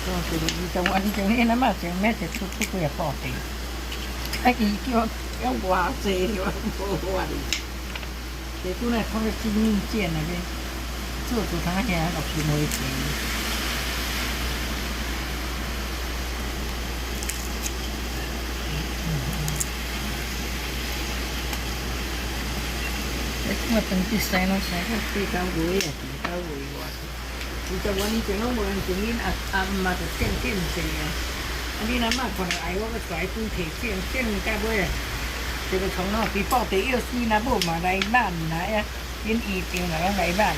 ก็คือจังหวะนี้จังนี้นะมาเสียงแม่จะทุกเพื่อปอดเองไอ้กี่เกี่ยวเกี่ยวว่าเสียว่าโอ้โหเด็กผู้นั้นเขาจะกินนิ่งเจียนนะพี่สู้ตัวท้ายเนี่ยกับกินมวยเองเด็กมาตั้งที่ใส่น้องใส่ก็ตีเก้าบุยอ่ะตีเก้าบุยว่าที่จังหวะนี้จะน้องบอกจังนี้อ่ะมาแต่เส้นเสียอันนี้นะมากกว่าไอ้ว่าก็สายตู้เทเส้นแก้ด้วยจะไปของนอกปีปอตีเอลซีนะพวกมาได้บ้านนะยินอีเตียงไหนบ้าน